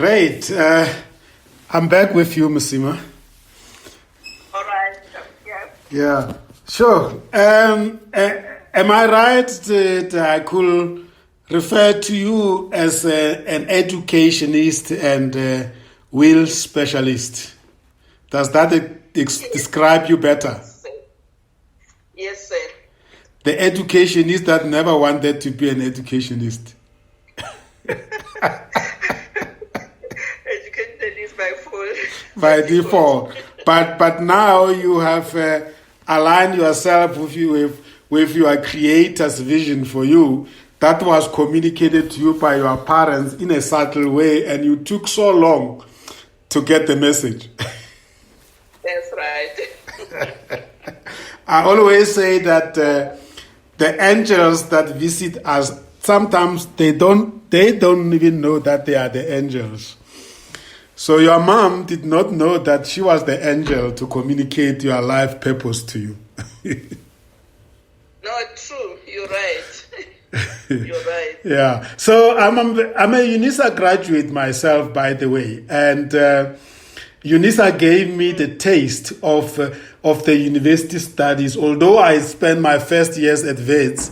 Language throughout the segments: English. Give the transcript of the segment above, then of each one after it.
Great. I'm back with you, Mosima. All right. Yeah. Sure. Am I right that I could refer to you as an educationist and WIL specialist? Does that describe you better? Yes, sir. The educationist that never wanted to be an educationist. Educationist by default. By default. But now you have aligned yourself with your creator's vision for you that was communicated to you by your parents in a subtle way, and you took so long to get the message. That's right. I always say that the angels that visit us, sometimes they don't even know that they are the angels. So your mom did not know that she was the angel to communicate your life purpose to you. No, true. You're right. You're right. Yeah. So I'm a UNISA graduate myself, by the way, and UNISA gave me the taste of the university studies. Although I spent my first years at WITS,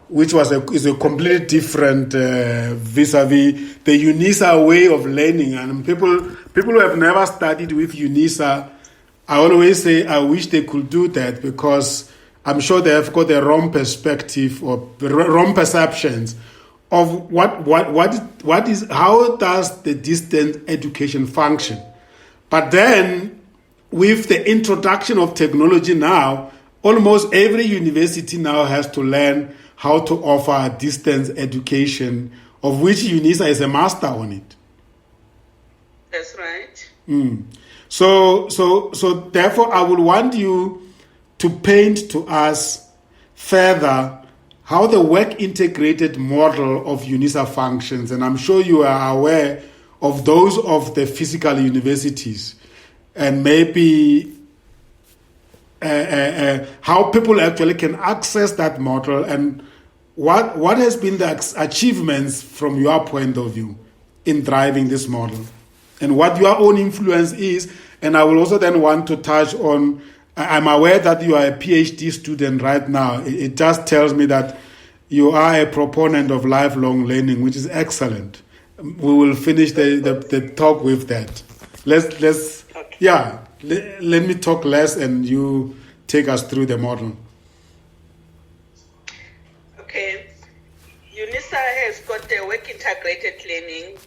which is a completely different vis-a-vis the UNISA way of learning. And people who have never studied with UNISA, I always say I wish they could do that, because I'm sure they have got the wrong perspective or wrong perceptions of what is how does the distance education function. But then, with the introduction of technology now, almost every university now has to learn how to offer a distance education, of which UNISA is a master on it. That's right. So therefore, I would want you to paint to us further how the work-integrated model of UNISA functions, and I'm sure you are aware of those of the physical universities, and maybe how people actually can access that model, and what has been the achievements from your point of view in driving this model, and what your own influence is. And I will also then want to touch on, I'm aware that you are a PhD student right now. It just tells me that you are a proponent of lifelong learning, which is excellent. We will finish the talk with that. Let me talk less and you take us through the model. Okay. UNISA has got a work integrated learning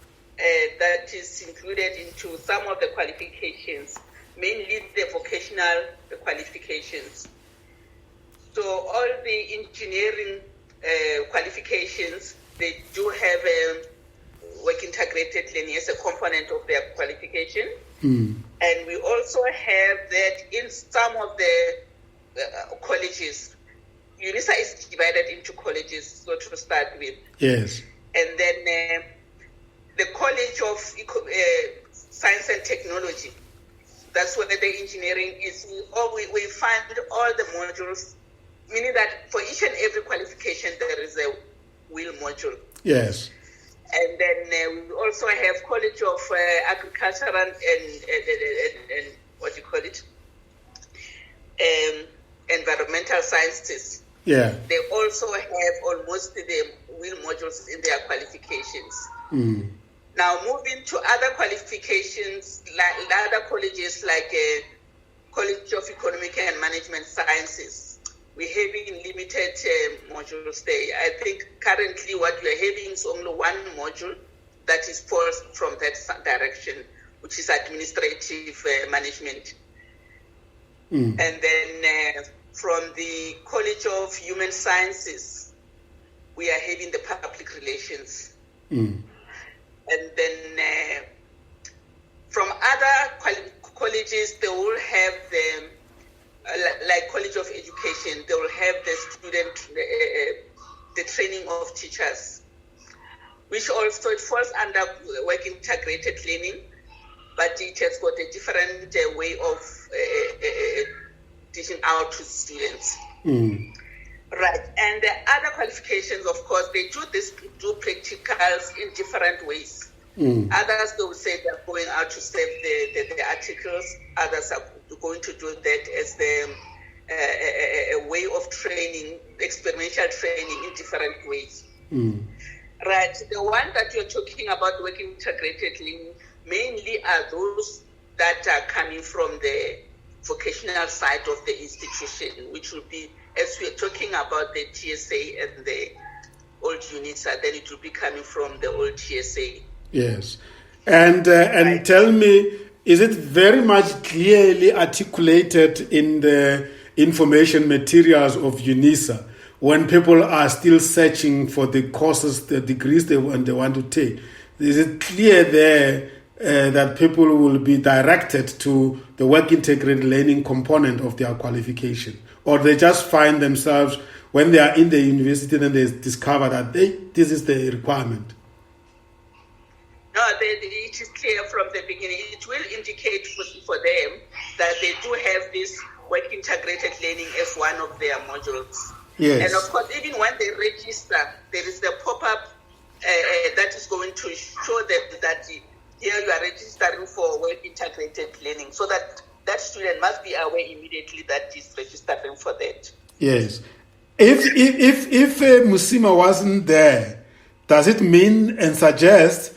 that is included into some of the qualifications, mainly the vocational qualifications. So all the engineering qualifications, they do have a work integrated learning as a component of their qualification. And we also have that in some of the colleges. UNISA is divided into colleges, so to start with. Yes. And then the College of Science and Technology, that's where the engineering is. We find all the modules, meaning that for each and every qualification there is a WIL module. Yes. And then we also have College of Agriculture and what do you call it? Environmental Sciences. Yeah. They also have almost the WIL modules in their qualifications. Now, moving to other qualifications, like other colleges like College of Economic and Management Sciences, we're having limited modules there. I think currently what we're having is only one module that is falls from that direction, which is administrative management. And then from the College of Human Sciences, we are having the public relations. And then from other colleges, they will have the, like College of Education, they will have the student, the training of teachers, which also it falls under work integrated learning, but it has got a different way of teaching out to students. Right, and the other qualifications, of course, they do practicals in different ways. Others, they will say they're going out to save the articles. Others are going to do that as a way of training, experiential training in different ways. Right. The one that you're talking about, working integratedly, mainly are those that are coming from the vocational side of the institution, which will be, as we're talking about the TSA and the old UNISA, then it will be coming from the old TSA. Yes. And tell me, is it very much clearly articulated in the information materials of UNISA when people are still searching for the courses, the degrees they want to take? Is it clear there that people will be directed to the work integrated learning component of their qualification? Or they just find themselves, when they are in the university, then they discover that this is the requirement? No, it is clear from the beginning. It will indicate for them that they do have this work integrated learning as one of their modules. Yes. And of course, even when they register, there is the pop-up that is going to show them that here you are registering for work integrated learning, so that student must be aware immediately that he's registering for that. Yes. If Mosima wasn't there, does it mean and suggest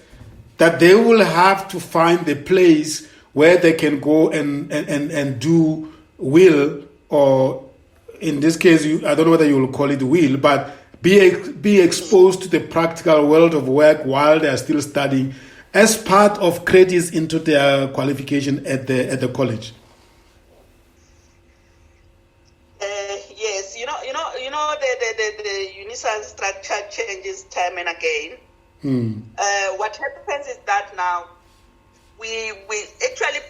that they will have to find the place where they can go and do WIL, or in this case, I don't know whether you will call it WIL, but be exposed to the practical world of work while they are still studying as part of credits into their qualification at the college? Yes, you know the UNISA structure changes time and again. What happens is that now we actually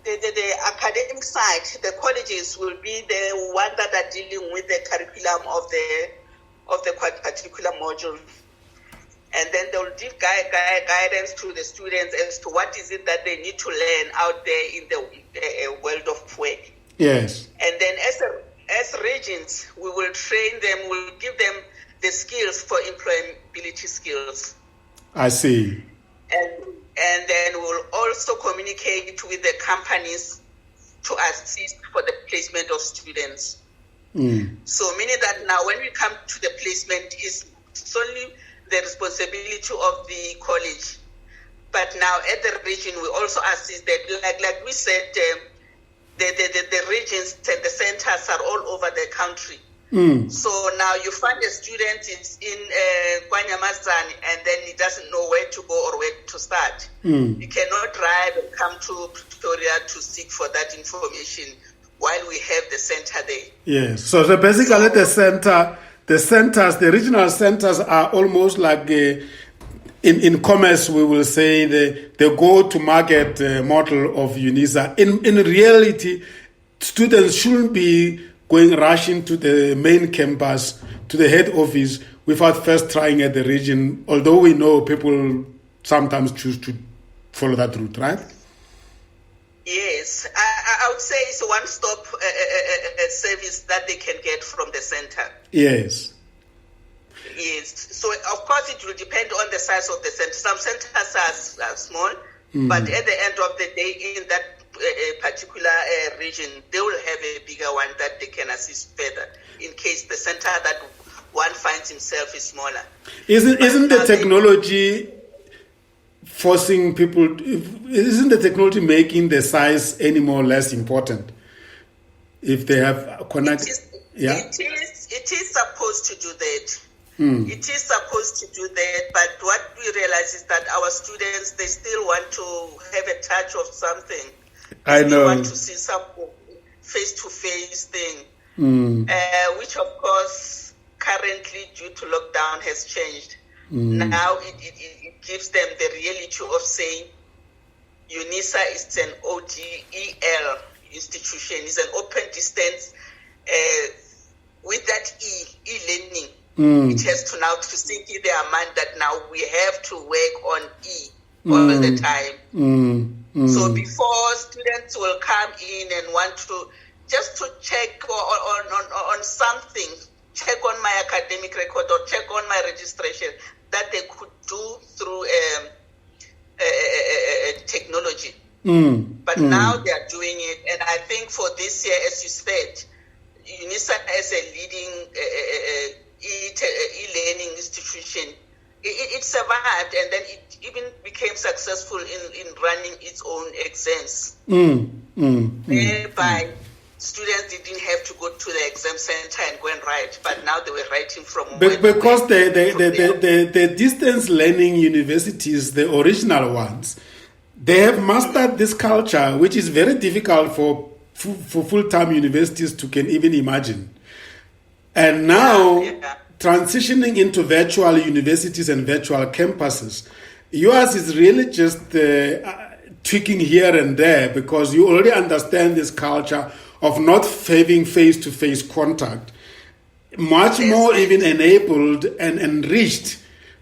the academic side, the colleges will be the one that are dealing with the curriculum of the particular module, and then they will give guidance to the students as to what is it that they need to learn out there in the world of work. Yes. And then as regions, we will train them, we'll give them the skills for employability skills. I see. And then we'll also communicate with the companies to assist for the placement of students. So meaning that now when we come to the placement, it's solely the responsibility of the college. But now at the region, we also assist that, like we said, the regions and the centers are all over the country. So now you find a student is in Kwanyamazan and then he doesn't know where to go or where to start. You cannot drive and come to Pretoria to seek for that information while we have the center there. Yes. So basically the regional centers are almost like in commerce, we will say the go-to-market model of UNISA. In reality, students shouldn't be rushing to the main campus, to the head office, without first trying at the region, although we know people sometimes choose to follow that route, right? Yes, I would say it's a one-stop service that they can get from the center. Yes. Yes, so of course it will depend on the size of the center. Some centers are small, but at the end of the day, in that particular region, they will have a bigger one that they can assist further in case the center that one finds himself is smaller. Isn't the technology forcing people? Isn't the technology making the size any more or less important? If they have connected, it is supposed to do that. It is supposed to do that, but what we realize is that our students, they still want to have a touch of something. They want to see some face-to-face thing, which of course currently due to lockdown has changed. Now it gives them the reality of saying UNISA is an ODEL institution, is an open distance with that e-learning. It has to now to sink in their mind that now we have to work on all the time. So before students will come in and want to just to check on something, check on my academic record or check on my registration that they could do through But now they are doing it, and I think for this year, as you said, UNISA as a leading e-learning institution, it survived, and then it even became successful in running its own exams. Whereby students didn't have to go to the exam center and go and write, but now they were writing from home. Because the distance learning universities, the original ones, they have mastered this culture, which is very difficult for full-time universities to can even imagine. And now, transitioning into virtual universities and virtual campuses, yours is really just tweaking here and there, because you already understand this culture of not having face-to-face contact, much more even enabled and enriched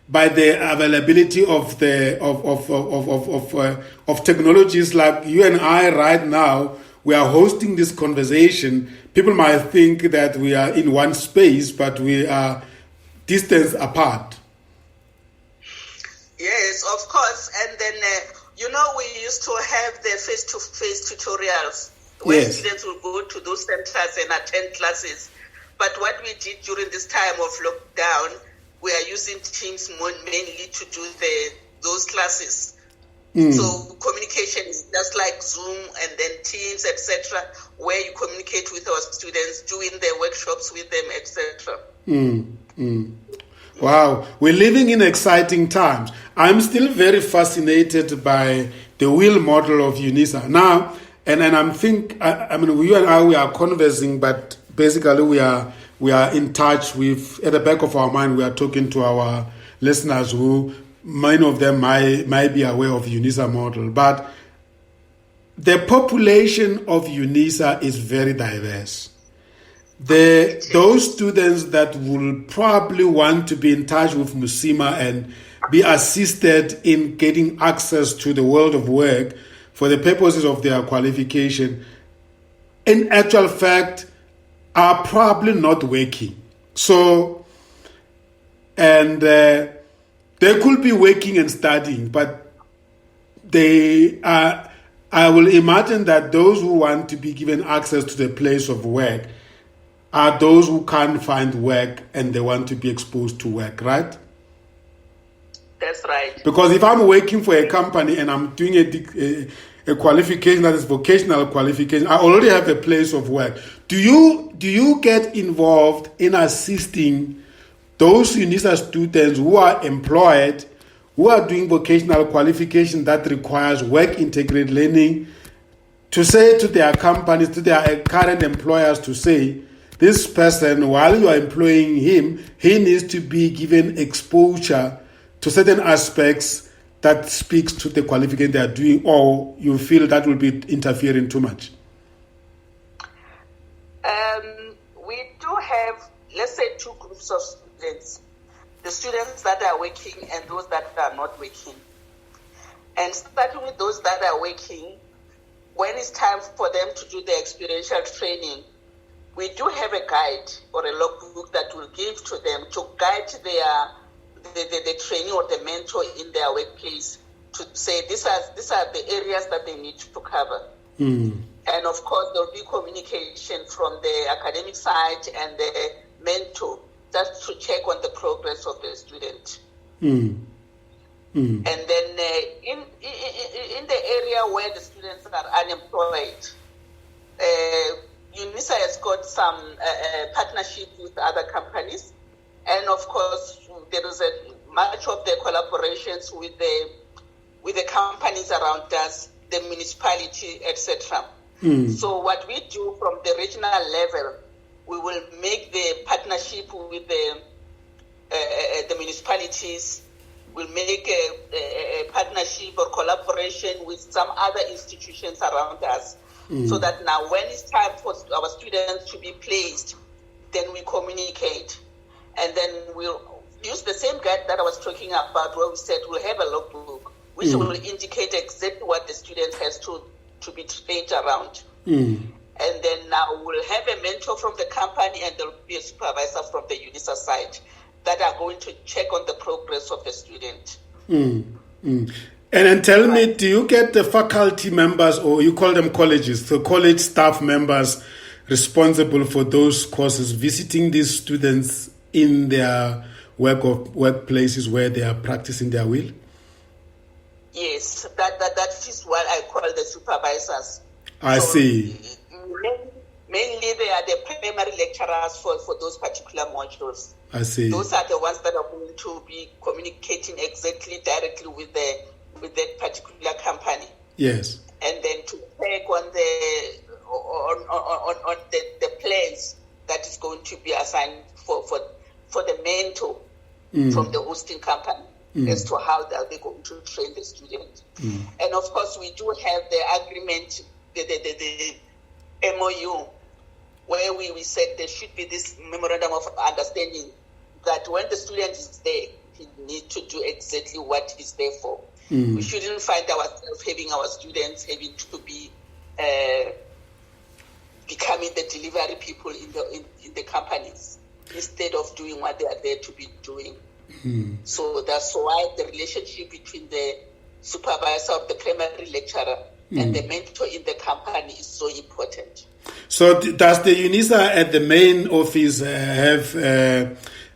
by the availability of technologies like you and I right now. We are hosting this conversation. People might think that we are in one space, but we are distance apart. Yes, of course. And then, we used to have the face-to-face tutorials where students will go to those centers and attend classes. But what we did during this time of lockdown, we are using Teams mainly to do those classes. So communication is just like Zoom and then Teams, etc., where you communicate with our students, doing their workshops with them, etc. Wow, we're living in exciting times. I'm still very fascinated by the WIL model of UNISA. Now, and you and I, we are conversing, but basically we are in touch with, at the back of our mind, we are talking to our listeners who, many of them might be aware of UNISA model, but the population of UNISA is very diverse. Those students that will probably want to be in touch with Mosima and be assisted in getting access to the world of work for the purposes of their qualification, in actual fact, are probably not working. So, and they could be working and studying, but they are, I will imagine that those who want to be given access to the place of work are those who can't find work and they want to be exposed to work, right? That's right. Because if I'm working for a company and I'm doing a qualification that is vocational qualification, I already have a place of work. Do you get involved in assisting those UNISA students who are employed, who are doing vocational qualification that requires work-integrated learning, to say to their companies, to their current employers, to say, this person, while you are employing him, he needs to be given exposure to certain aspects that speaks to the qualification they are doing, or you feel that will be interfering too much? We do have, let's say, two groups of students. The students that are working and those that are not working. And starting with those that are working, when it's time for them to do the experiential training, we do have a guide or a logbook that will give to them to guide the trainee or the mentor in their workplace to say these are the areas that they need to cover. And of course, there will be communication from the academic side and the mentor just to check on the progress of the student. And then in the area where the students are unemployed, UNISA has got some partnership with other companies, and of course there is much of the collaborations with the companies around us, the municipality, etc. So what we do from the regional level, we will make the partnership with the municipalities. We'll make a partnership or collaboration with some other institutions around us. So that now when it's time for our students to be placed, then we communicate. And then we'll use the same guide that I was talking about, where we said we'll have a logbook, which will indicate exactly what the student has to be trained around. And then now we'll have a mentor from the company, and there'll be a supervisor from the UNISA side that are going to check on the progress of the student. And then tell me, do you get the faculty members, or you call them colleges, the college staff members responsible for those courses, visiting these students in their workplaces where they are practicing their will? Yes, that is what I call the supervisors. I see. Mainly they are the primary lecturers for those particular modules. I see. Those are the ones that are going to be communicating exactly directly with that particular company. Yes. And then to take on the plans that is going to be assigned for the mentor from the hosting company as to how they're going to train the student. And of course, we do have the agreement, the MOU, where we said there should be this memorandum of understanding that when the student is there, he needs to do exactly what he's there for. We shouldn't find ourselves having our students having to be becoming the delivery people in the companies instead of doing what they are there to be doing. So that's why the relationship between the supervisor of the primary lecturer and the mentor in the company is so important. So does the UNISA at the main office have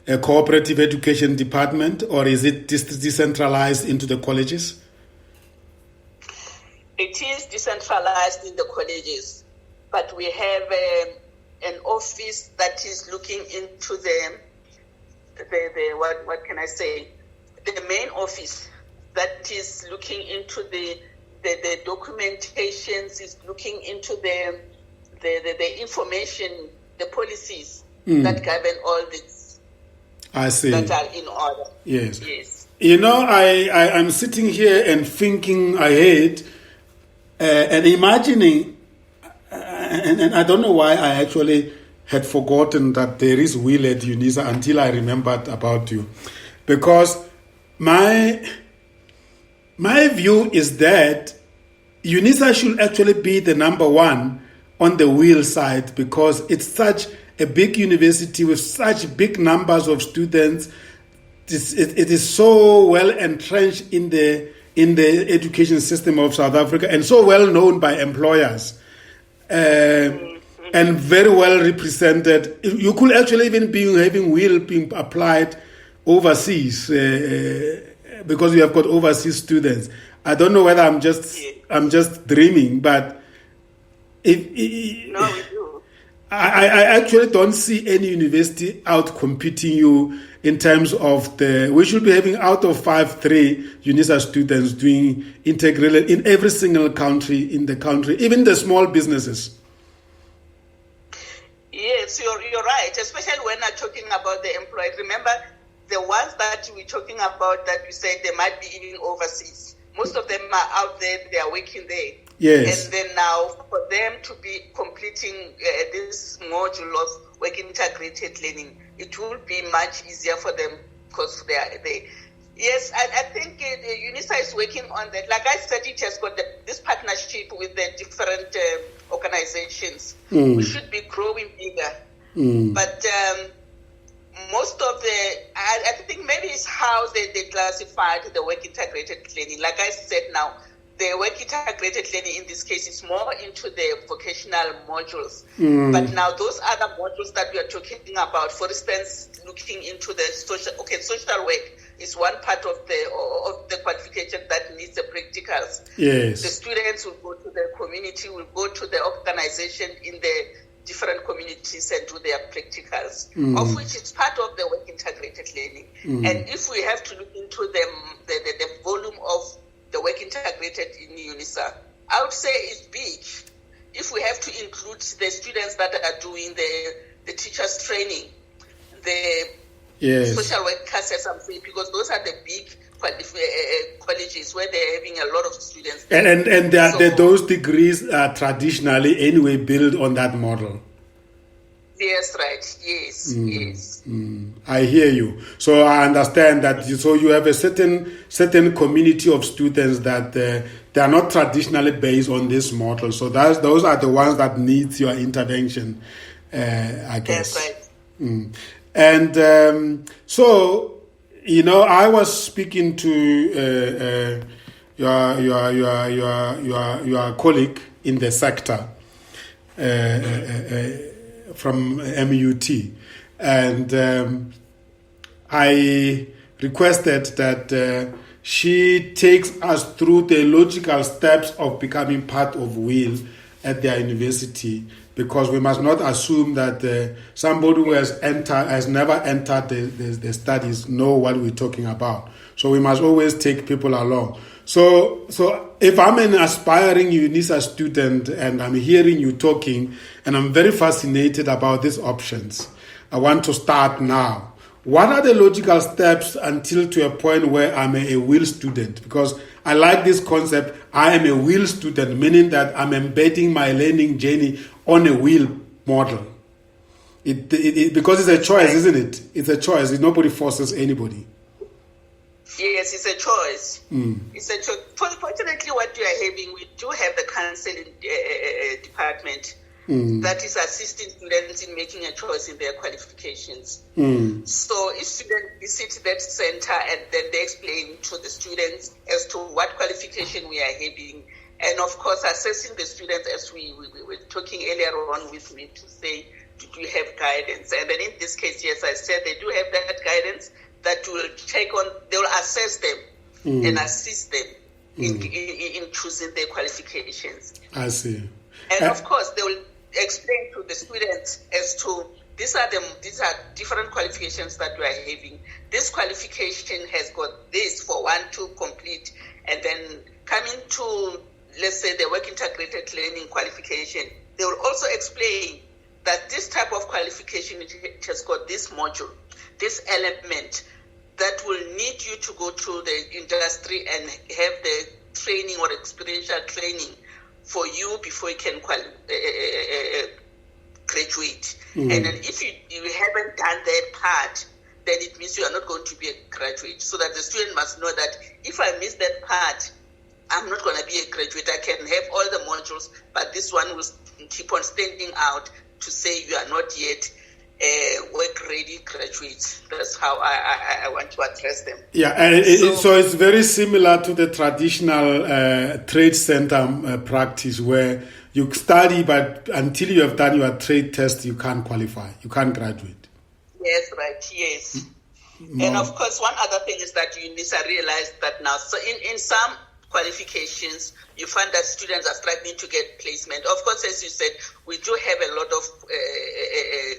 a cooperative education department, or is it decentralized into the colleges? It is decentralized in the colleges, but we have an office that is looking into the what can I say? The main office that is looking into the documentations, is looking into the information, the policies that govern all this. I see. That are in order. Yes. Yes. You know, I'm sitting here and thinking ahead and imagining, and I don't know why I actually had forgotten that there is WIL at UNISA until I remembered about you. Because my view is that UNISA should actually be the number one on the WIL side, because it's such a big university with such big numbers of students. It is so well entrenched in the education system of South Africa, and so well known by employers, and very well represented. You could actually even be having WIL being applied overseas, because you have got overseas students. I don't know whether I'm just dreaming, but no, we do. I actually don't see any university out competing you in terms of we should be having out of 3 UNISA students doing integral in every single country in the country, even the small businesses. Yes, you're right, especially when I'm talking about the employed. Remember, the ones that we're talking about that you said they might be even overseas. Most of them are out there, they are working there. Yes. And then now for them to be completing this module of work integrated learning, it will be much easier for them because they are there. Yes, I think UNISA is working on that. Like I said, it has got this partnership with the different organizations. We should be growing bigger. But most of I think maybe it's how they classified the work integrated learning. Like I said now, the work integrated learning in this case is more into the vocational modules. But now those other modules that we are talking about, for instance, looking into the social work is one part of the qualification that needs the practicals. Yes. The students will go to the community, will go to the organization in the different communities and do their practicals, of which is part of the work integrated learning. And if we have to look into the volume of the work integrated in UNISA, I would say it's big. If we have to include the students that are doing the teachers training, the social workers, as I'm saying, because those are the big colleges where they're having a lot of students. And those degrees are traditionally anyway built on that model. Yes, right. Yes, yes. I hear you. So I understand that. So you have a certain community of students that they are not traditionally based on this model. So those are the ones that need your intervention, I guess. That's right. And so, I was speaking to your colleague in the sector from MUT, and I requested that she takes us through the logical steps of becoming part of WIL at their university, because we must not assume that somebody who has never entered the studies know what we're talking about. So we must always take people along. So if I'm an aspiring UNISA student and I'm hearing you talking and I'm very fascinated about these options, I want to start now. What are the logical steps until to a point where I'm a WIL student? Because I like this concept, I am a WIL student, meaning that I'm embedding my learning journey on a WIL model. Because it's a choice, isn't it? It's a choice. Nobody forces anybody. Yes, it's a choice. It's a choice. Fortunately, what you are having, we do have the counseling department that is assisting students in making a choice in their qualifications. So each student visits that center and then they explain to the students as to what qualification we are having, and of course assessing the students, as we were talking earlier on with me, to say, do you have guidance? And then in this case, yes, I said they do have that guidance that will they will assess them and assist them in choosing their qualifications. I see. And of course, they will explain to the students as to these are different qualifications that we are having. This qualification has got this for 1 to complete, and then coming to, let's say, the work integrated learning qualification, they will also explain that this type of qualification, it has got this module, this element that will need you to go to the industry and have the training or experiential training for you before you can graduate. And then if you haven't done that part, then it means you are not going to be a graduate. So that the student must know that if I miss that part, I'm not going to be a graduate. I can have all the modules, but this one will keep on standing out to say you are not yet work-ready graduates. That's how I want to address them. Yeah, and so it's very similar to the traditional trade center practice where you study, but until you have done your trade test, you can't qualify. You can't graduate. Yes, right, yes. And of course, one other thing is that UNISA realized that now, so in some qualifications, you find that students are struggling to get placement. Of course, as you said, we do have a lot of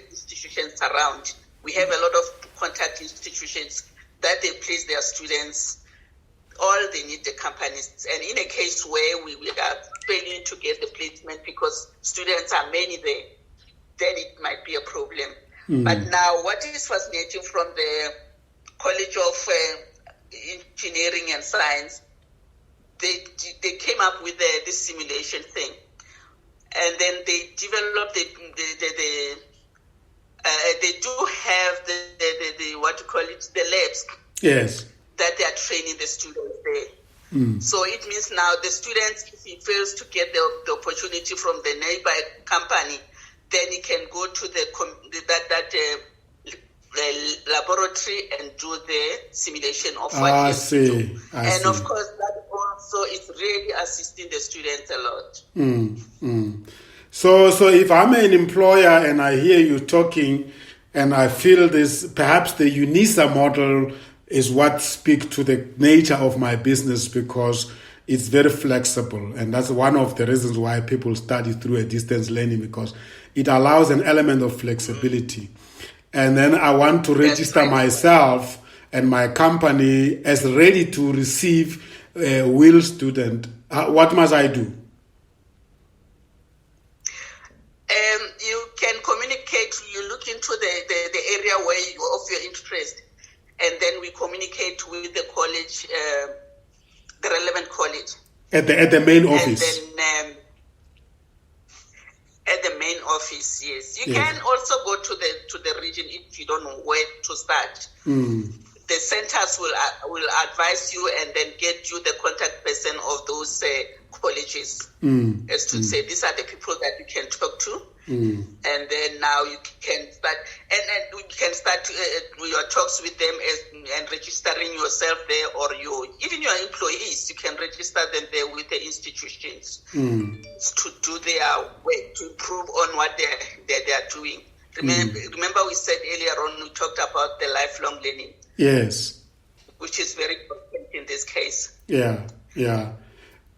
institutions around. We have a lot of contact institutions that they place their students. All they need the companies. And in a case where we are failing to get the placement because students are many there, then it might be a problem. But now, what is fascinating from the College of Engineering and Science, they came up with this simulation thing, and then they developed they do have the what you call it, the labs. Yes. That they are training the students there. So it means now the students, if he fails to get the opportunity from the nearby company, then he can go to the laboratory and do the simulation of what he has to do. And of course, that also is really assisting the students a lot. So if I'm an employer and I hear you talking and I feel this, perhaps the UNISA model is what speaks to the nature of my business, because it's very flexible. And that's one of the reasons why people study through a distance learning, because it allows an element of flexibility. And then I want to register myself and my company as ready to receive a WIL student. What must I do? You can communicate. You look into the area where of your interest, and then we communicate with the college, the relevant college. At the main office. And then at the main office, yes. You can also go to the region if you don't know where to start. The centers will advise you and then get you the contact person of those colleges, as to say these are the people that you can talk to. And then now you can start, and you can start your talks with them and registering yourself there, or even your employees. You can register them there with the institutions to do their work, to improve on what they are doing. Remember we said earlier on, we talked about the lifelong learning. Yes. Which is very important in this case. Yeah.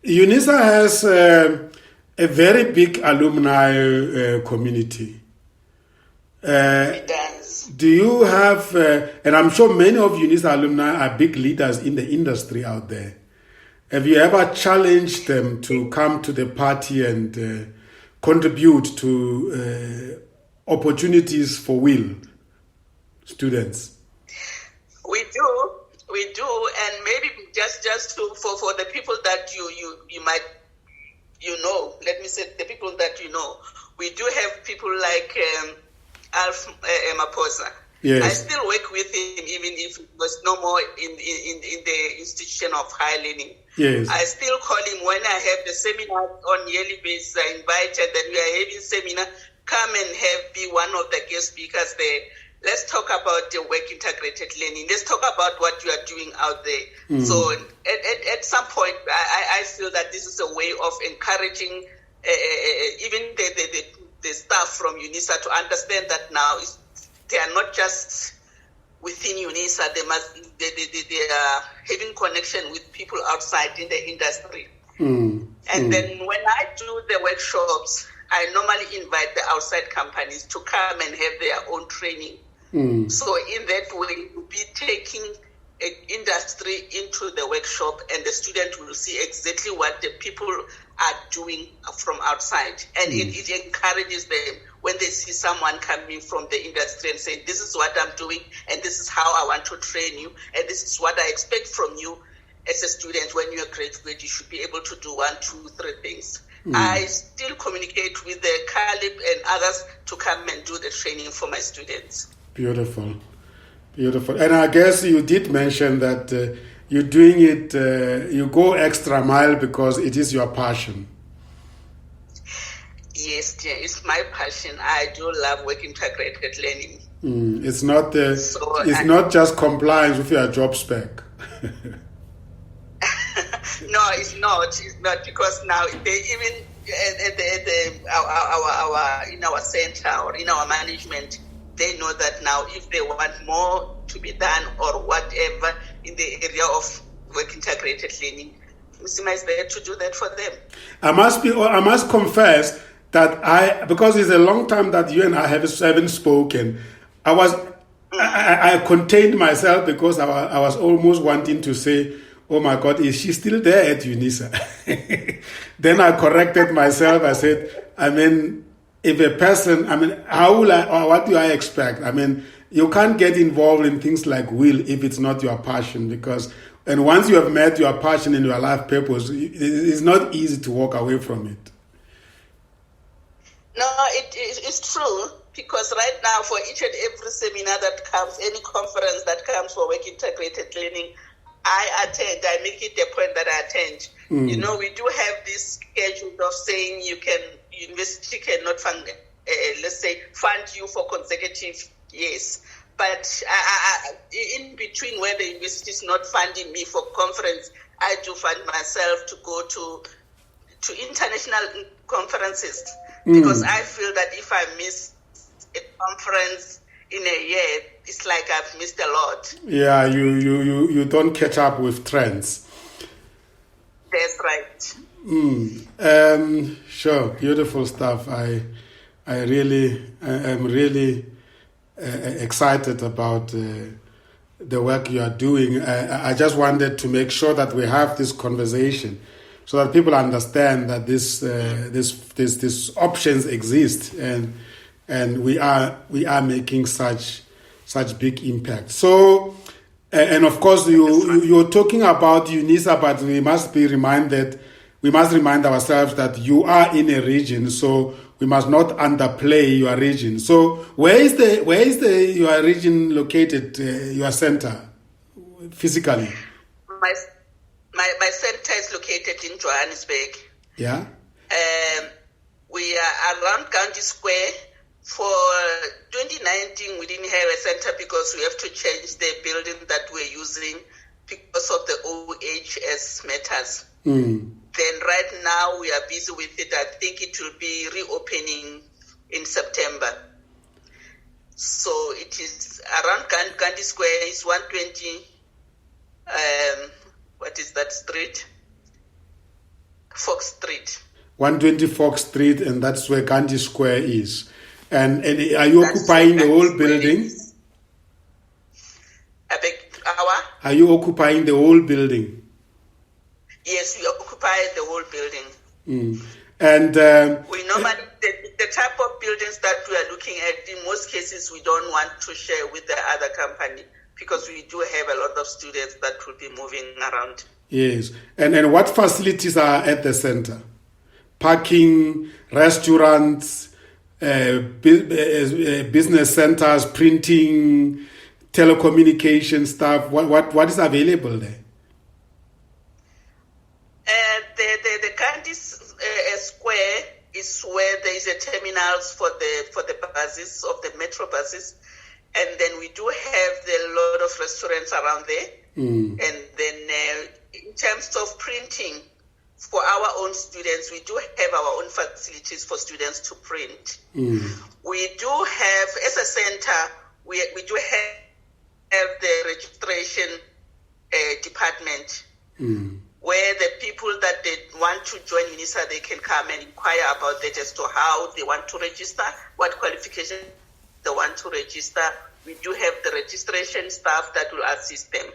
UNISA has a very big alumni community. It does. Do you have, and I'm sure many of UNISA alumni are big leaders in the industry out there. Have you ever challenged them to come to the party and contribute to opportunities for WIL students? We do, and maybe just for the people that you might let me say the people that we do have people like Alf Maposa. Yes. I still work with him even if it was no more in the institution of higher learning. Yes. I still call him when I have the seminar on yearly basis. I invited that we are having seminar. Come and be one of the guest speakers there. Let's talk about the work integrated learning. Let's talk about what you are doing out there. So at some point, I feel that this is a way of encouraging even the staff from UNISA to understand that now they are not just within UNISA. They are having connection with people outside in the industry. And then when I do the workshops, I normally invite the outside companies to come and have their own training. So in that way, we'll be taking industry into the workshop, and the student will see exactly what the people are doing from outside. And it encourages them when they see someone coming from the industry and saying, this is what I'm doing, and this is how I want to train you, and this is what I expect from you as a student. When you're a graduate, you should be able to do 1, 2, 3 things. I still communicate with the Caleb and others to come and do the training for my students. Beautiful. And I guess you did mention that you're doing it, you go extra mile because it is your passion. Yes, dear, it's my passion. I do love work integrated learning. It's not not just compliance with your job spec. No, it's not. It's not, because now they even in our center or in our management, they know that now if they want more to be done or whatever in the area of work integrated learning, Mosima is there to do that for them. I must confess that because it's a long time that you and I haven't spoken, I contained myself because I was almost wanting to say, oh my God, is she still there at UNISA? Then I corrected myself. I said, if a person, what do I expect? You can't get involved in things like WIL if it's not your passion, and once you have met your passion and your life purpose, it's not easy to walk away from it. No, it's true, because right now for each and every seminar that comes, any conference that comes for work integrated learning, I attend. I make it a point that I attend. We do have this schedule of saying university cannot fund, fund you for consecutive years. But in between, where the university is not funding me for conference, I do fund myself to go to international conferences, because I feel that if I miss a conference in a year, it's like I've missed a lot. Yeah, you don't catch up with trends. That's right. Sure, beautiful stuff. I am really excited about the work you are doing. I just wanted to make sure that we have this conversation so that people understand that this options exist, and we are making such big impact. So, and of course, you're talking about UNISA, but we must remind ourselves that you are in a region, so we must not underplay your region. So, where is your region located? Your center, physically? My center is located in Johannesburg. Yeah. We are around County Square. For 2019, we didn't have a center because we have to change the building that we're using because of the OHS matters. Then right now we are busy with it. I think it will be reopening in September. So it is around Gandhi Square. It's 120. What is that street? Fox Street. 120 Fox Street, and that's where Gandhi Square is. And are you occupying the whole building? Are you occupying the whole building? Yes, we occupy the whole building. And we normally, the type of buildings that we are looking at, in most cases, we don't want to share with the other company because we do have a lot of students that will be moving around. Yes. And what facilities are at the center? Parking, restaurants, business centers, printing, telecommunication stuff. What is available there? The Gandhi Square is where there is a terminals for the buses, of the metro buses, and then we do have a lot of restaurants around there. And then in terms of printing, for our own students, we do have our own facilities for students to print. We do have, as a center, we do have the registration department, where the people that they want to join UNISA, they can come and inquire about that as to how they want to register, what qualifications they want to register. We do have the registration staff that will assist them.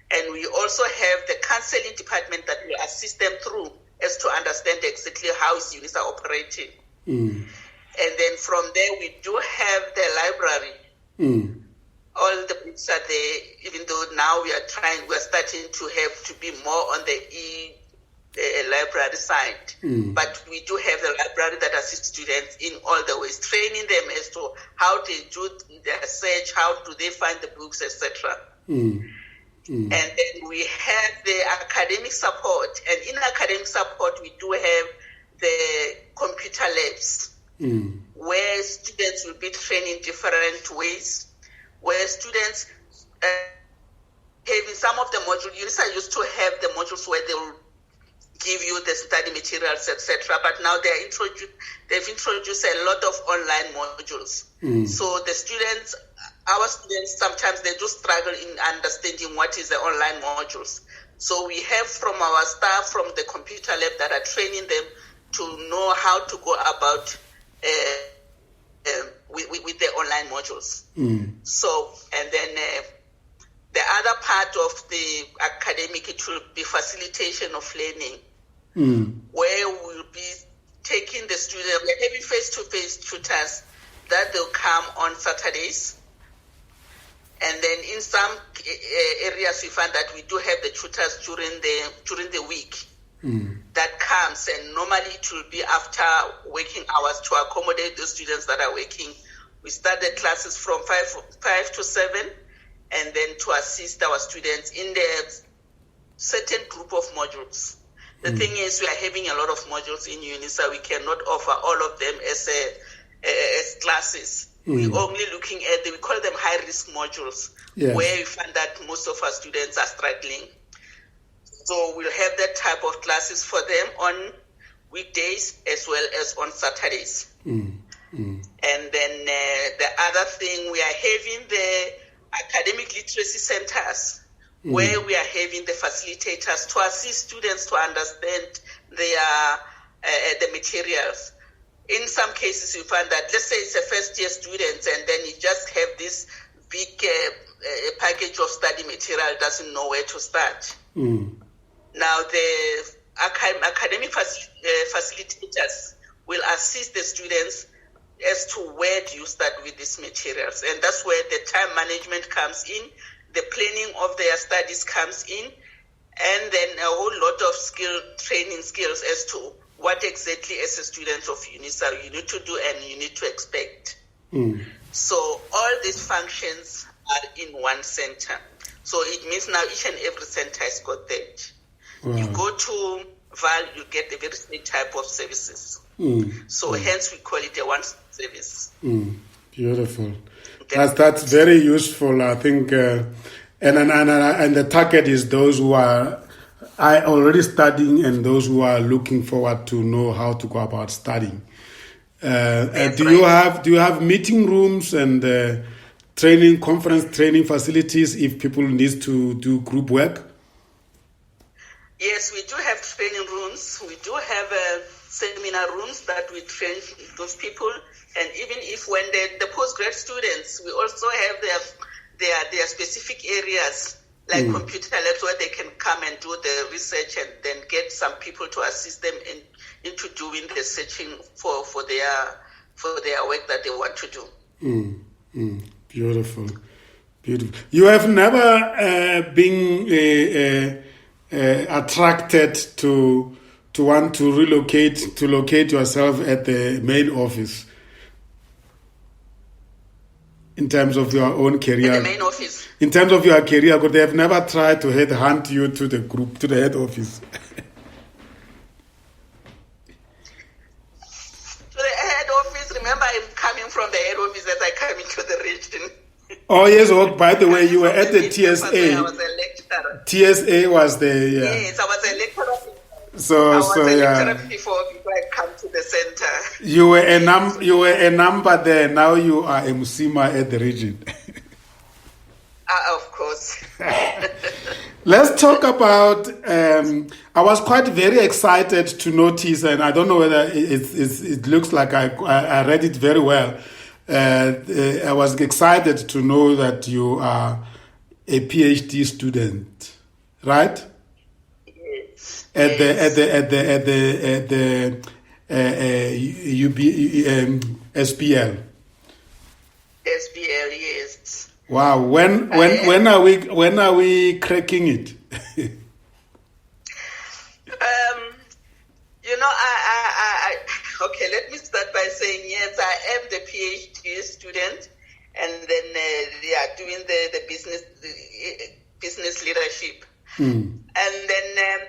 And we also have the counseling department that will assist them through as to understand exactly how is UNISA operating. And then from there, we do have the library. All the books are there, even though now we're starting to be more on the library side. But we do have the library that assists students in all the ways, training them as to how they do their search, how do they find the books, etc. And then we have the academic support. And in academic support, we do have the computer labs, where students will be trained in different ways, where students having some of the modules. UNISA used to have the modules where they will give you the study materials, etc. But now they've introduced a lot of online modules. So the students, our students, sometimes they do struggle in understanding what is the online modules. So we have from our staff from the computer lab that are training them to know how to go about with the online modules. So, and then the other part of the academic, it will be facilitation of learning, where we'll be taking the students, we're having face-to-face tutors that they'll come on Saturdays. And then in some areas, we find that we do have the tutors during the week that comes, and normally it will be after working hours to accommodate the students that are working. We start the classes from 5 to 7, and then to assist our students in the certain group of modules. The thing is, we are having a lot of modules in UNISA. We cannot offer all of them as classes. We're only looking at we call them high-risk modules, where we find that most of our students are struggling. So we'll have that type of classes for them on weekdays as well as on Saturdays. And then the other thing, we are having the academic literacy centers, where we are having the facilitators to assist students to understand the materials. In some cases, you find that, let's say it's a first-year student, and then you just have this big package of study material, doesn't know where to start. Now, the academic facilitators will assist the students as to where do you start with these materials. And that's where the time management comes in, the planning of their studies comes in, and then a whole lot of training skills as to what exactly as a student of UNISA you need to do and you need to expect. So all these functions are in one center. So it means now each and every center has got that. You go to WIL, you get the very same type of services. So hence we call it a one service. Beautiful. That's very useful. I think And the target is those who are already studying and those who are looking forward to know how to go about studying. Do you have meeting rooms and conference training facilities if people need to do group work? Yes, we do have training rooms. We do have seminar rooms that we train those people. And even if when the postgrad students, we also have their specific areas like computer labs where they can come and do the research and then get some people to assist them into doing the searching for their work that they want to do. Beautiful. You have never been attracted to want to locate yourself at the main office in terms of your own career. At the main office. In terms of your career, but they have never tried to headhunt you to the group, to the head office. To the head office, remember I'm coming from the head office as I come into the region. Oh yes, by the way, you were at the TSA. I was a lecturer. TSA was the Yes, I was a lecturer. So before I come to the center. You were a number there. Now you are a Mosima at the region. Of course. Let's talk about. I was very excited to notice, and I don't know whether it looks like I read it very well. I was excited to know that you are a PhD student, right? At the SPL. SPL, yes. Wow. When are we cracking it? Okay, let me start by saying yes, I am the PhD student, and then doing the business leadership, and then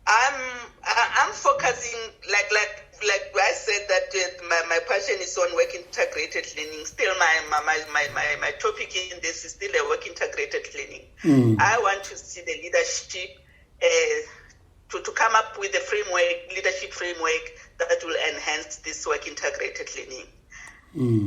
I'm focusing like I said that my passion is on work integrated learning. Still, my topic in this is still a work integrated learning. I want to see the leadership to come up with a leadership framework that will enhance this work integrated learning.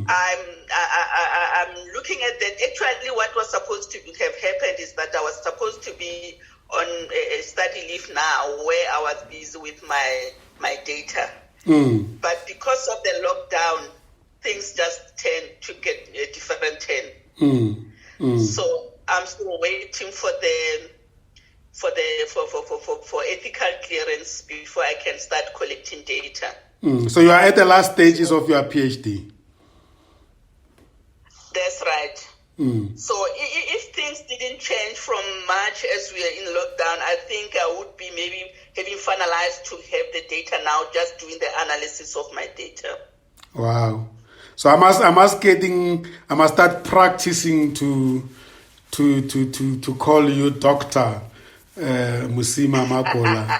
I'm looking at that. Actually, what was supposed to have happened is that I was supposed to be on a study leave now, where I was busy with my data. But because of the lockdown, things just tend to get a different turn. So I'm still waiting for ethical clearance before I can start collecting data. So you are at the last stages of your PhD. That's right. So if things didn't change from March as we are in lockdown, I think I would be maybe having finalized to have the data now, just doing the analysis of my data. Wow. So I must start practicing to call you Dr. Mosima Makola.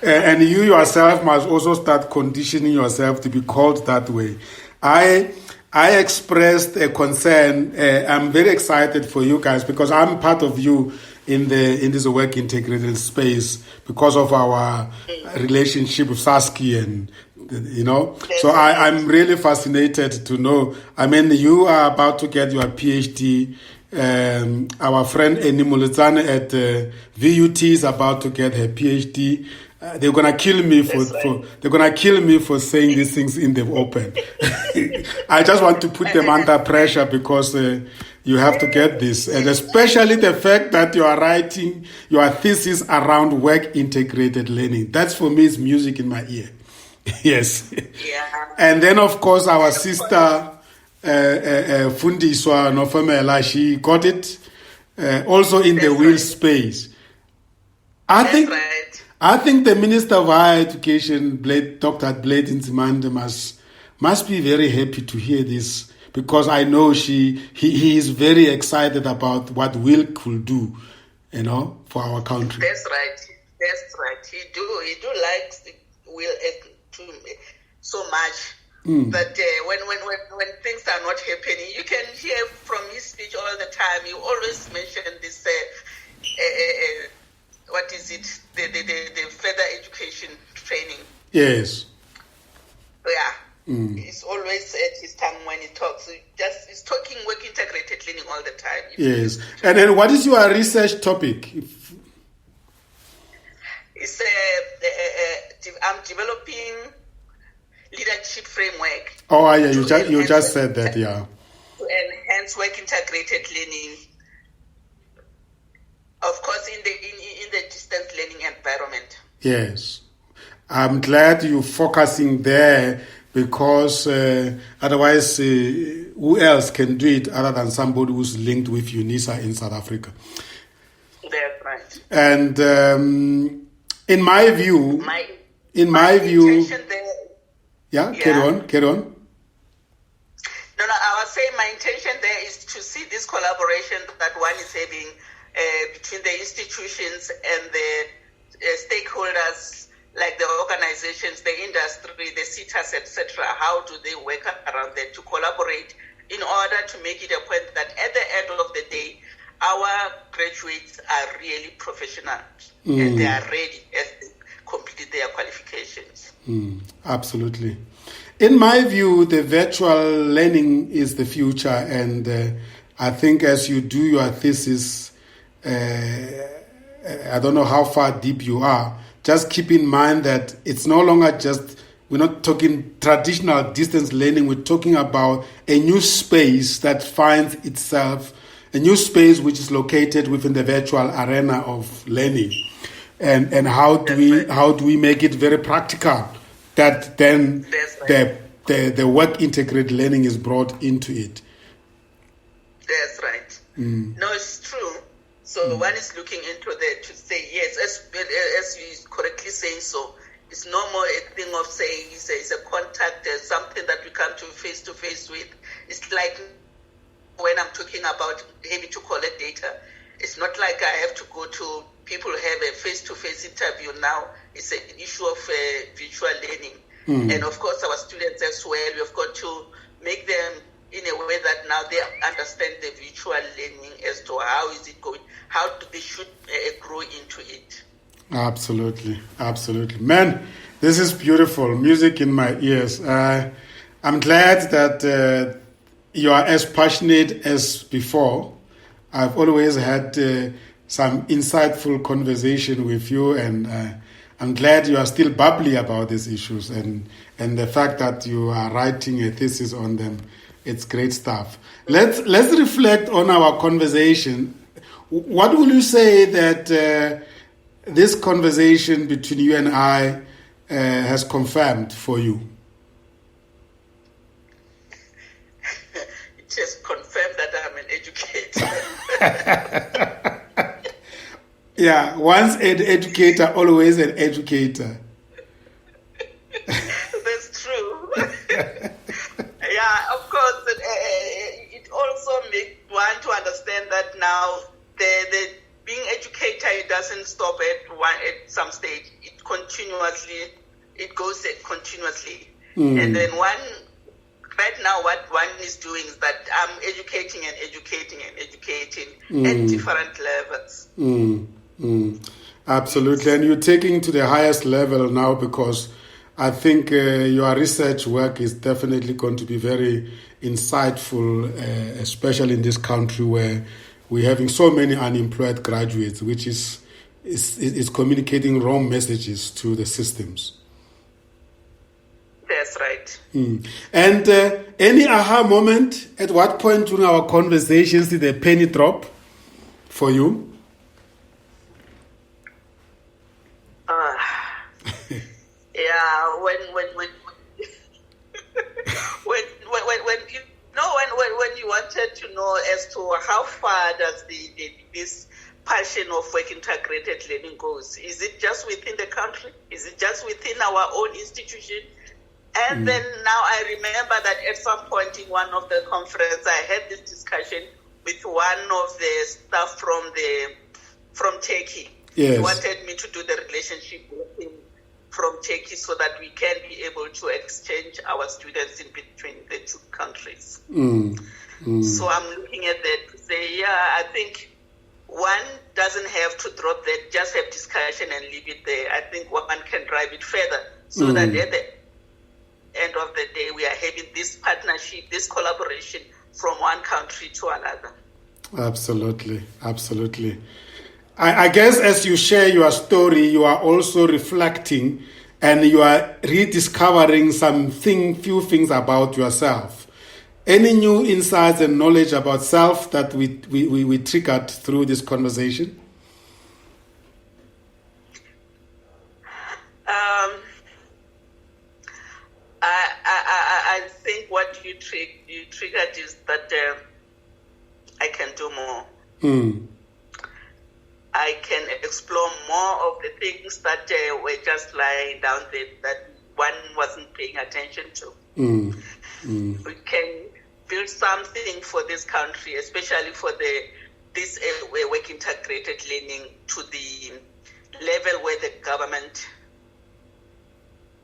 And you yourself must also start conditioning yourself to be called that way. I expressed a concern. I'm very excited for you guys because I'm part of you in this work integrated space because of our relationship with Saskia and So I'm really fascinated to know. I mean, you are about to get your PhD. Our friend Eni Mulitsane at VUT is about to get her PhD. They're gonna kill me for saying these things in the open. I just want to put them under pressure because you have to get this, and especially the fact that you are writing your thesis around work integrated learning. That's for me is music in my ear. Yes. Yeah. And then of course our sister Fundiswa Nofemela, she got it also in the WIL space. I think the Minister of Higher Education, Dr. Blade Nzimande, must be very happy to hear this because I know he is very excited about what WIL could do, for our country. That's right. He do like WIL so much. That when things are not happening, you can hear from his speech all the time. He always mentioned this. What is it? The further education training. Yes. Yeah. It's always at his tongue when he talks. He's talking work integrated learning all the time. Yes. And then what is your research topic? It's I'm developing leadership framework. Oh, yeah, you just said that, yeah. To enhance work integrated learning, of course, in the distance learning environment. Yes, I'm glad you're focusing there because otherwise, who else can do it other than somebody who's linked with UNISA in South Africa? That's right. And in my view, my intention there. Yeah, carry on. No, I was saying my intention there is to see this collaboration that one is having between the institutions and the stakeholders, like the organizations, the industry, the CETAs, etc. How do they work around that to collaborate in order to make it a point that at the end of the day, our graduates are really professional and they are ready as they complete their qualifications. Absolutely. In my view, the virtual learning is the future, and I think as you do your thesis, I don't know how far deep you are, just keep in mind that it's no longer we're not talking traditional distance learning, we're talking about a new space that finds itself, a new space which is located within the virtual arena of learning. And how do we make it very practical that then the work integrated learning is brought into it? That's right. No, it's true. So one is looking into that to say yes, as you correctly saying so. It's no more a thing of saying it's a contact, something that we come to face with. It's like when I'm talking about having to collect data. It's not like I have to go to people have a face-to-face interview now. It's an issue of virtual learning. And of course, our students as well, we've got to make them in a way that now they understand the virtual learning as to how is it going, how they should grow into it. Absolutely. Man, this is beautiful. Music in my ears. I'm glad that you are as passionate as before. I've always had some insightful conversation with you, and I'm glad you are still bubbly about these issues, and the fact that you are writing a thesis on them. It's great stuff. Let's reflect on our conversation. What will you say that this conversation between you and I has confirmed for you? It has confirmed that I'm an educator. Yeah, once an educator, always an educator. That's true. Yeah, of course. It also makes one to understand that now the being educator, it doesn't stop at some stage. It goes continuously. And then right now what one is doing is that I'm educating at different levels. Absolutely. And you're taking to the highest level now, because I think your research work is definitely going to be very insightful, especially in this country where we're having so many unemployed graduates, which is communicating wrong messages to the systems. That's right. And any aha moment, at what point during our conversations did the penny drop for you? Yeah, when you wanted to know as to how far does this passion of work integrated learning goes. Is it just within the country? Is it just within our own institution? And then now I remember that at some point in one of the conference, I had this discussion with one of the staff from Turkey. Yes. He wanted me to do the relationship with him from Turkey so that we can be able to exchange our students in between the two countries. So I'm looking at that to say, I think one doesn't have to drop that, just have discussion and leave it there. I think one can drive it further so that at the end of the day, we are having this partnership, this collaboration from one country to another. Absolutely, absolutely. I guess as you share your story, you are also reflecting and you are rediscovering few things about yourself. Any new insights and knowledge about self that we triggered through this conversation? I think what you triggered is that I can do more. I can explore more of the things that were just lying down there that one wasn't paying attention to. We can build something for this country, especially for this work integrated learning to the level where the government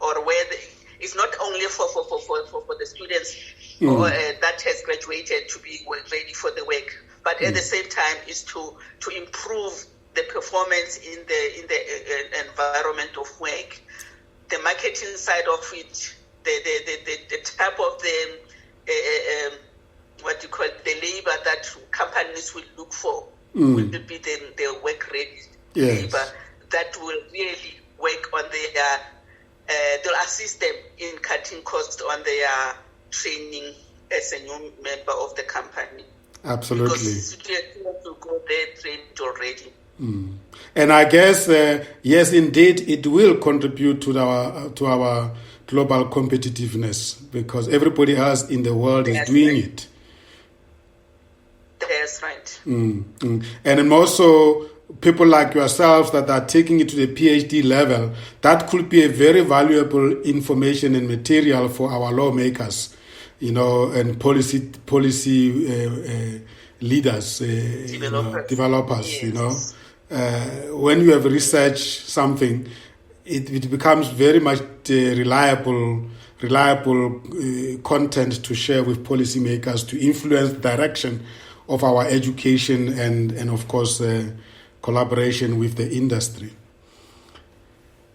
or where it's not only for the students that has graduated to be ready for the work, but at the same time is to improve the performance in the environment of work, the marketing side of it, the type of the what you call the labor that companies will look for will be the work ready labor that will really work on their they'll assist them in cutting costs on their training as a new member of the company. Absolutely. Because students will go there trained already. And I guess, yes, indeed, it will contribute to our global competitiveness because everybody else in the world is doing it. That's right. And also people like yourselves that are taking it to the PhD level, that could be a very valuable information and material for our lawmakers, and policy leaders, developers, yes. When you have researched something, it becomes very much reliable content to share with policymakers to influence the direction of our education and of course, collaboration with the industry.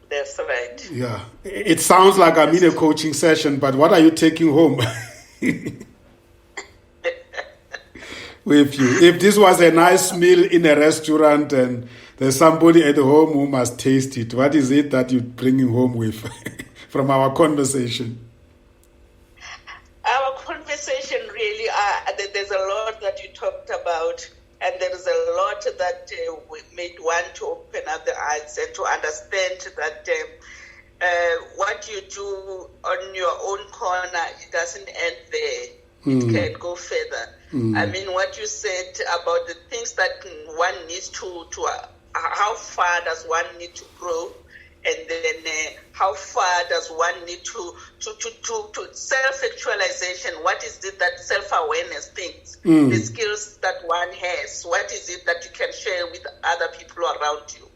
That's right. Yeah. It sounds like I'm in a coaching session, but what are you taking home with you? If this was a nice meal in a restaurant and there's somebody at home who must taste it, what is it that you're bringing home with from our conversation? Our conversation really, there's a lot that you talked about, and there is a lot that we made one to open up the eyes and to understand that what you do on your own corner, it doesn't end there. It can go further. I mean, what you said about the things that one needs to how far does one need to grow, and then how far does one need to self-actualization? What is it that self-awareness things, the skills that one has? What is it that you can share with other people around you?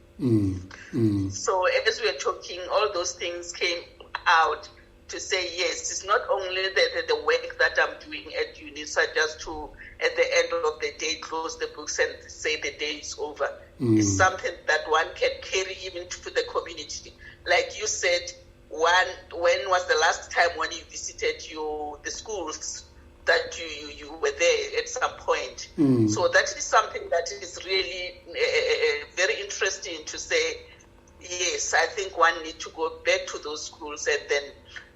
So as we are talking, all those things came out to say, yes, it's not only the work that I'm doing at UNISA just to, at the end of the day, close the books and say the day is over. It's something that one can carry even to the community. Like you said, when was the last time when you visited the schools that you were there at some point? So that is something that is really very interesting to say, yes, I think one need to go back to those schools and then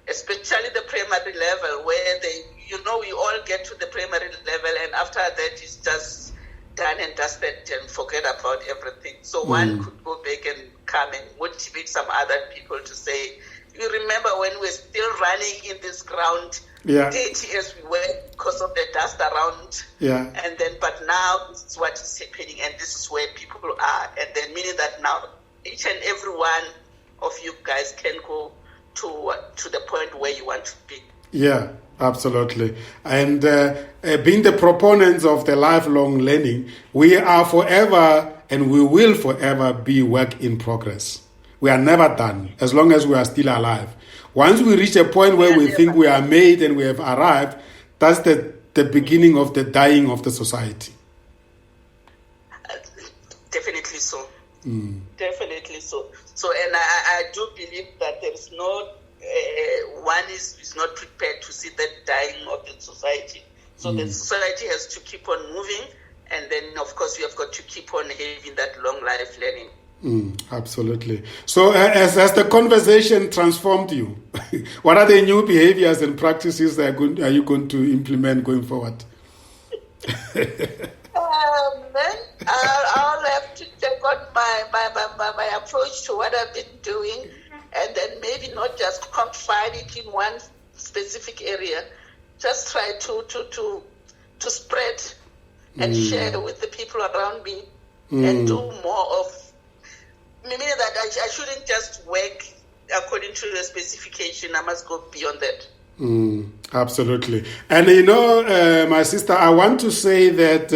especially the primary level where we all get to the primary level and after that it's just done and dusted and forget about everything. So one could go back and come and motivate some other people to say, you remember when we were still running in this ground, dirty as we were because of the dust around. And then, but now this is what is happening and this is where people are. And then meaning that now each and every one of you guys can go to the point where you want to be. Yeah, absolutely. And being the proponents of the lifelong learning, we are forever and we will forever be work in progress. We are never done as long as we are still alive. Once we reach a point where we think we are made and we have arrived, that's the beginning of the dying of the society. Definitely so. Definitely so. So, and I do believe that there is no one is not prepared to see that dying of the society. So the society has to keep on moving, and then of course we have got to keep on having that long life learning. Absolutely. So as the conversation transformed you, what are the new behaviors and practices that are you going to implement going forward? I'll have to check on my approach to what I've been doing, and then maybe not just confine it in one specific area. Just try to spread and share with the people around me and do more of, meaning that I shouldn't just work according to the specification. I must go beyond that. Absolutely. And my sister, I want to say that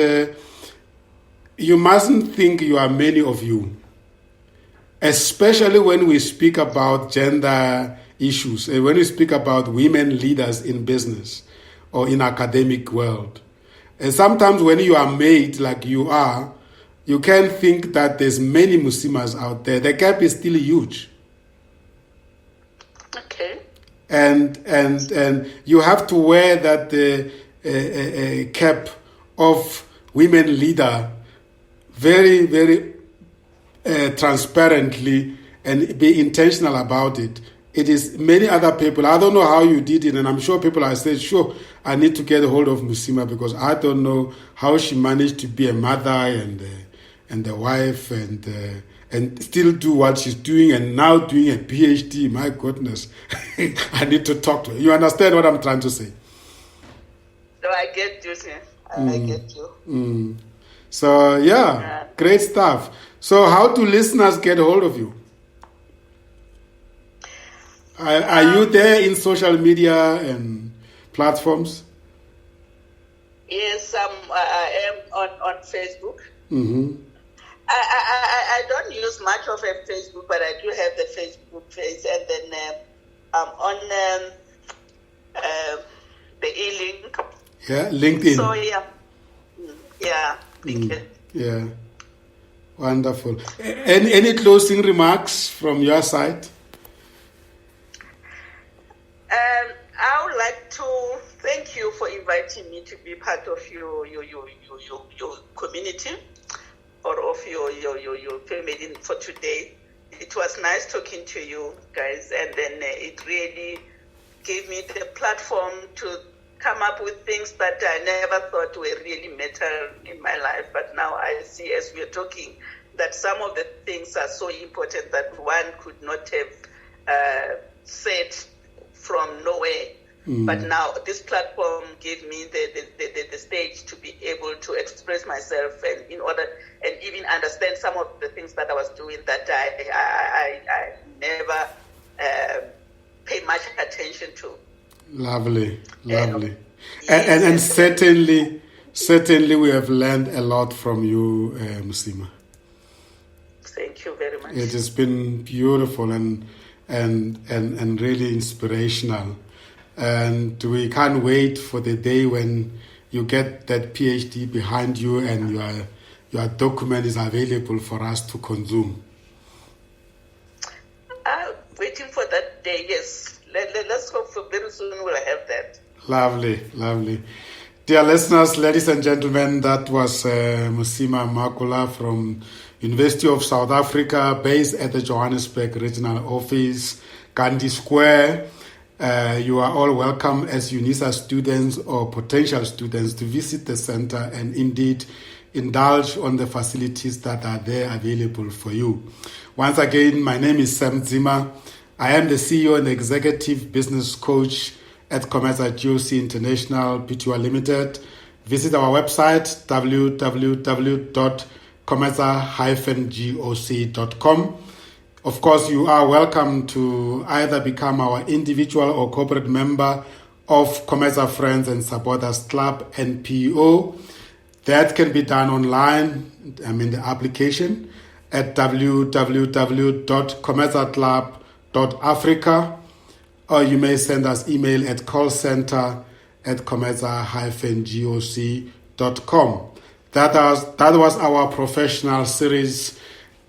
you mustn't think you are many of you, especially when we speak about gender issues and when we speak about women leaders in business or in academic world. And sometimes when you are made like you are, you can think that there's many Mosimas out there. The gap is still huge. Okay. And you have to wear that cap of women leader very, very transparently and be intentional about it. It is many other people. I don't know how you did it, and I'm sure people are saying, sure, I need to get a hold of Mosima because I don't know how she managed to be a mother and a wife and still do what she's doing and now doing a PhD. My goodness, I need to talk to her. You understand what I'm trying to say? No, I get you, sir. I get you. So, yeah, great stuff. So how do listeners get hold of you? Are you there in social media and platforms? Yes, I am on Facebook. I don't use much of a Facebook, but I do have the Facebook page, and then I'm on the e-link. Yeah, LinkedIn. So yeah, LinkedIn. Yeah, wonderful. Any closing remarks from your side? I would like to thank you for inviting me to be part of your community or of your family for today. It was nice talking to you guys, and then it really gave me the platform to come up with things that I never thought were really matter in my life. But now I see, as we're talking, that some of the things are so important that one could not have said from nowhere. But now this platform gave me the stage to be able to express myself and even understand some of the things that I was doing that I never paid much attention to. Lovely. And certainly we have learned a lot from you, Mosima. Thank you very much. It has been beautiful and really inspirational. And we can't wait for the day when you get that PhD behind you and your document is available for us to consume. Waiting for that day, yes. Let's hope for very soon we'll have that. Lovely. Dear listeners, ladies and gentlemen, that was Mosima Makola from University of South Africa, based at the Johannesburg Regional Office, Gandhi Square. You are all welcome as UNISA students or potential students to visit the center and indeed indulge on the facilities that are there available for you. Once again, my name is Sam Zima. I am the CEO and Executive Business Coach at Comesa GOC International Pty Limited. Visit our website www.comesa-goc.com. Of course, you are welcome to either become our individual or corporate member of Comesa Friends and Supporters Club, NPO. That can be done online, the application. at www.comezzaclub.africa, or you may send us email at callcenter@comeza-goc.com. That was our professional series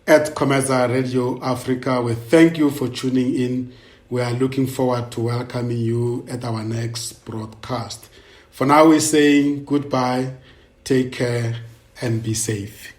at Comeza Radio Africa. We thank you for tuning in. We are looking forward to welcoming you at our next broadcast. For now, we're saying goodbye, take care, and be safe.